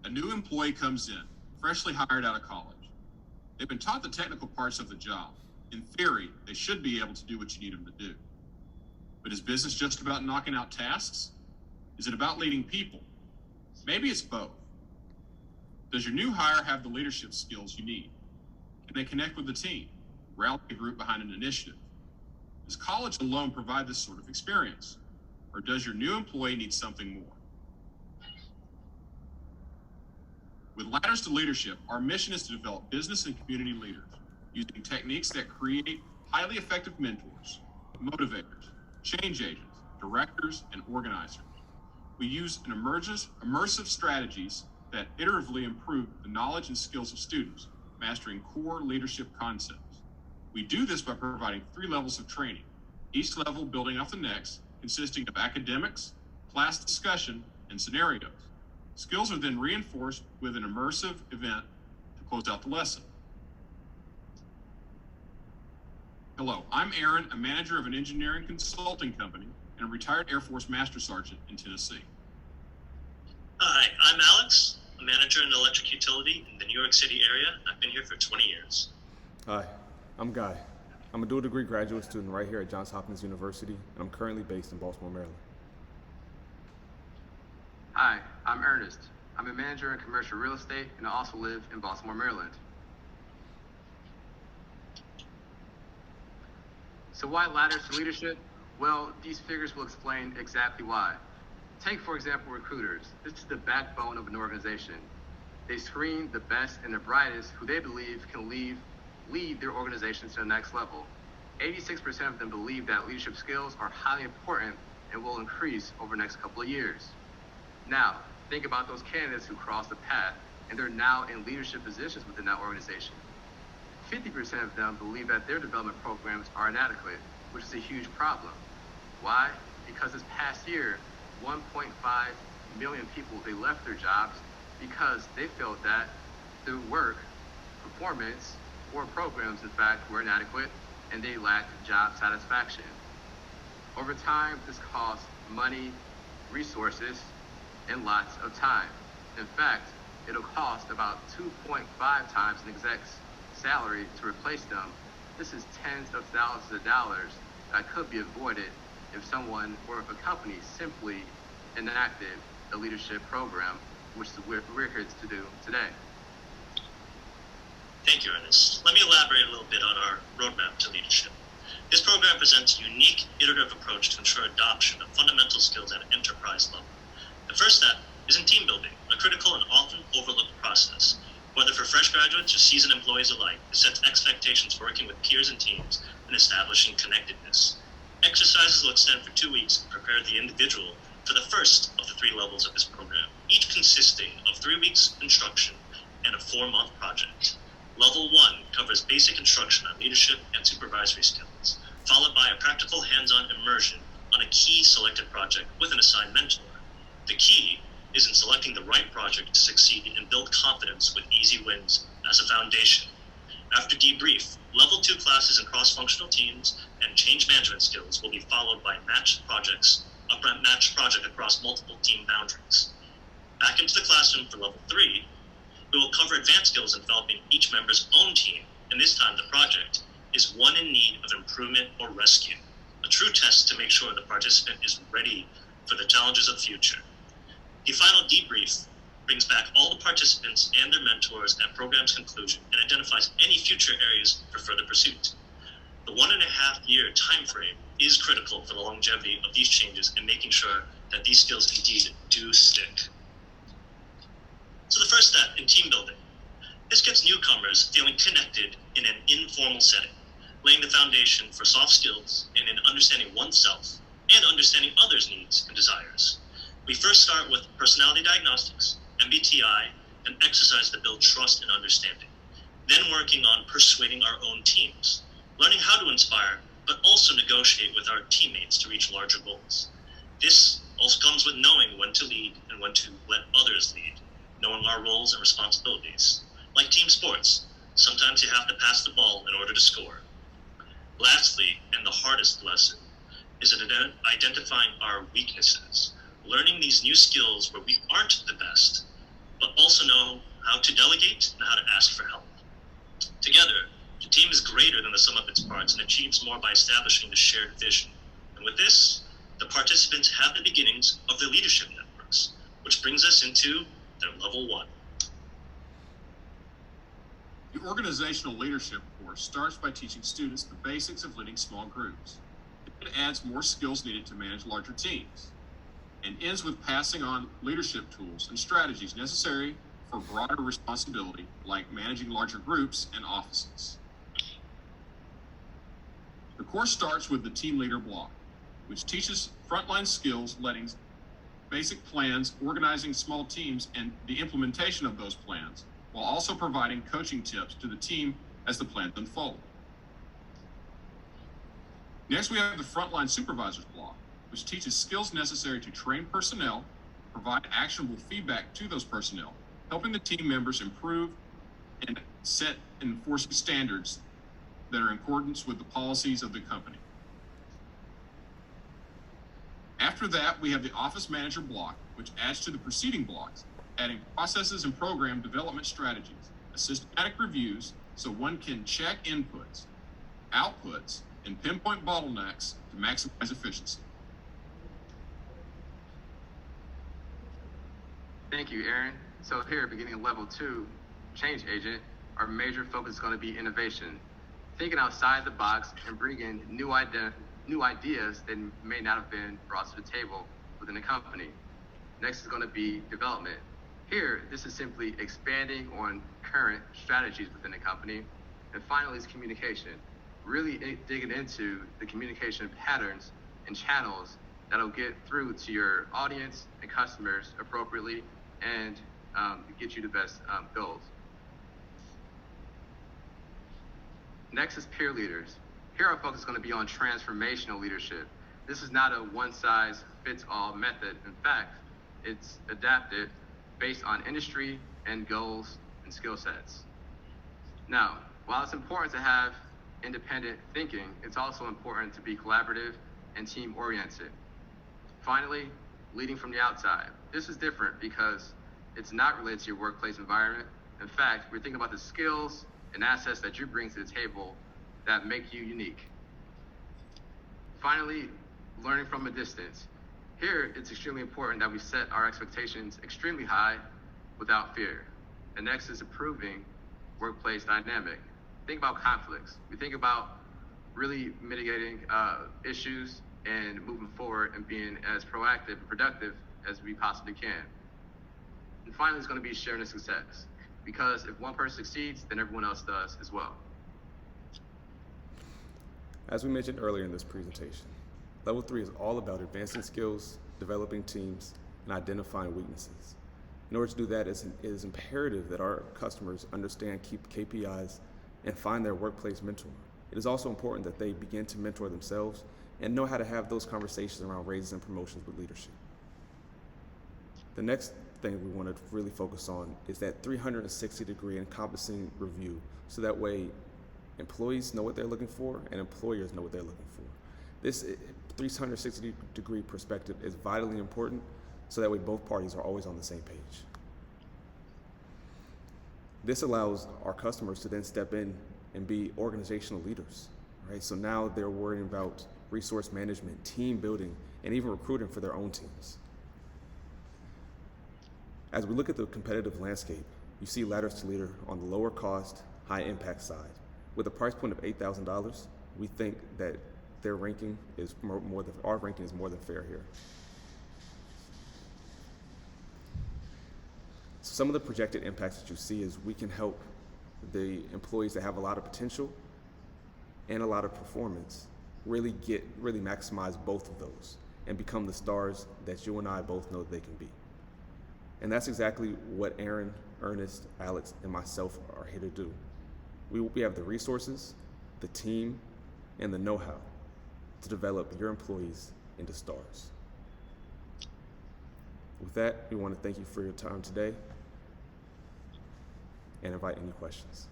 A new employee comes in, freshly hired out of college. They've been taught the technical parts of the job. In theory, they should be able to do what you need them to do. But is business just about knocking out tasks? Is it about leading people? Maybe it's both. Does your new hire have the leadership skills you need? Can they connect with the team, rally a group behind an initiative? Does college alone provide this sort of experience? Or does your new employee need something more? With Ladders to Leadership, our mission is to develop business and community leaders using techniques that create highly effective mentors, motivators, change agents, directors, and organizers. We use an immersive strategies that iteratively improve the knowledge and skills of students, mastering core leadership concepts. We do this by providing 3 levels of training, each level building off the next, consisting of academics, class discussion, and scenarios. Skills are then reinforced with an immersive event to close out the lesson. Hello, I'm Aaron, a manager of an engineering consulting company and a retired Air Force Master Sergeant in Tennessee. Hi, I'm Alex, a manager in electric utility in the New York City area. I've been here for 20 years. Hi, I'm Guy. I'm a dual degree graduate student right here at Johns Hopkins University, and I'm currently based in Baltimore, Maryland. Hi, I'm Ernest. I'm a manager in commercial real estate, and I also live in Baltimore, Maryland. So why Ladders to Leadership? Well, these figures will explain exactly why. Take, for example, recruiters. This is the backbone of an organization. They screen the best and the brightest who they believe can lead their organization to the next level. 86% of them believe that leadership skills are highly important and will increase over the next couple of years. Now, think about those candidates who crossed the path and they're now in leadership positions within that organization. 50% of them believe that their development programs are inadequate, which is a huge problem. Why? Because this past year, 1.5 million people, they left their jobs because they felt that the work, performance, or programs, in fact, were inadequate and they lacked job satisfaction. Over time, this costs money, resources, and lots of time. In fact, it'll cost about 2.5 times an exec's salary to replace them. This is tens of thousands of dollars that could be avoided if someone or if a company simply enacted a leadership program, which we're here to do today. Thank you, Ernest. Let me elaborate a little bit on our roadmap to leadership. This program presents a unique, iterative approach to ensure adoption of fundamental skills at an enterprise level. The first step is in team building, a critical and often overlooked process. Whether for fresh graduates or seasoned employees alike, it sets expectations for working with peers and teams and establishing connectedness. Exercises will extend for 2 weeks and prepare the individual for the first of the 3 levels of this program, each consisting of 3 weeks instruction and a 4-month project. Level 1 covers basic instruction on leadership and supervisory skills, followed by a practical hands-on immersion on a key selected project with an assigned mentor. The key is in selecting the right project to succeed and build confidence with easy wins as a foundation. After debrief, level 2 classes in cross-functional teams and change management skills will be followed by matched project across multiple team boundaries. Back into the classroom for level 3, we will cover advanced skills in developing each member's own team, and this time the project is one in need of improvement or rescue, a true test to make sure the participant is ready for the challenges of the future. The final debrief brings back all the participants and their mentors at program's conclusion and identifies any future areas for further pursuit. The 1.5-year time frame is critical for the longevity of these changes and making sure that these skills indeed do stick. So the first step in team building. This gets newcomers feeling connected in an informal setting, laying the foundation for soft skills and in understanding oneself and understanding others' needs and desires. We first start with personality diagnostics, MBTI, and exercise to build trust and understanding. Then working on persuading our own teams, learning how to inspire, but also negotiate with our teammates to reach larger goals. This also comes with knowing when to lead and when to let others lead, knowing our roles and responsibilities. Like team sports, sometimes you have to pass the ball in order to score. Lastly, and the hardest lesson, is identifying our weaknesses, learning these new skills where we aren't the best, but also know how to delegate and how to ask for help. Together, the team is greater than the sum of its parts and achieves more by establishing the shared vision. And with this, the participants have the beginnings of their leadership networks, which brings us into their level 1. The organizational leadership course starts by teaching students the basics of leading small groups. It adds more skills needed to manage larger teams, and ends with passing on leadership tools and strategies necessary for broader responsibility, like managing larger groups and offices. The course starts with the team leader block, which teaches frontline skills, letting basic plans, organizing small teams, and the implementation of those plans, while also providing coaching tips to the team as the plans unfold. Next, we have the frontline supervisors block, which teaches skills necessary to train personnel, provide actionable feedback to those personnel, helping the team members improve and set and enforcing standards that are in accordance with the policies of the company. After that, we have the office manager block, which adds to the preceding blocks, adding processes and program development strategies, systematic reviews, so one can check inputs, outputs, and pinpoint bottlenecks to maximize efficiency. Thank you, Aaron. So here, beginning of level 2, change agent, our major focus is going to be innovation. Thinking outside the box and bringing new ideas that may not have been brought to the table within the company. Next is going to be development. Here, this is simply expanding on current strategies within the company. And finally is communication, really digging into the communication patterns and channels that'll get through to your audience and customers appropriately and get you the best goals. Next is peer leaders. Here our focus is going to be on transformational leadership. This is not a one-size-fits-all method. In fact, it's adapted based on industry and goals and skill sets. Now, while it's important to have independent thinking, it's also important to be collaborative and team-oriented. Finally, leading from the outside. This is different because it's not related to your workplace environment. In fact, we're thinking about the skills and assets that you bring to the table that make you unique. Finally, learning from a distance. Here, it's extremely important that we set our expectations extremely high without fear. And next is improving workplace dynamic. Think about conflicts. We think about really mitigating issues and moving forward and being as proactive and productive as we possibly can. And finally, it's going to be sharing the success. Because if one person succeeds, then everyone else does as well. As we mentioned earlier in this presentation, Level 3 is all about advancing skills, developing teams, and identifying weaknesses. In order to do that, it is imperative that our customers understand KPIs and find their workplace mentor. It is also important that they begin to mentor themselves and know how to have those conversations around raises and promotions with leadership. The next thing we want to really focus on is that 360-degree encompassing review, so that way employees know what they're looking for and employers know what they're looking for. This 360-degree perspective is vitally important, so that way both parties are always on the same page. This allows our customers to then step in and be organizational leaders, right? So now they're worrying about resource management, team building, and even recruiting for their own teams. As we look at the competitive landscape, you see Ladders to Leader on the lower cost, high impact side. With a price point of $8,000, we think that their ranking is our ranking is more than fair here. Some of the projected impacts that you see is we can help the employees that have a lot of potential and a lot of performance really maximize both of those and become the stars that you and I both know they can be. And that's exactly what Aaron, Ernest, Alex, and myself are here to do. We have the resources, the team, and the know-how to develop your employees into stars. With that, we want to thank you for your time today and invite any questions.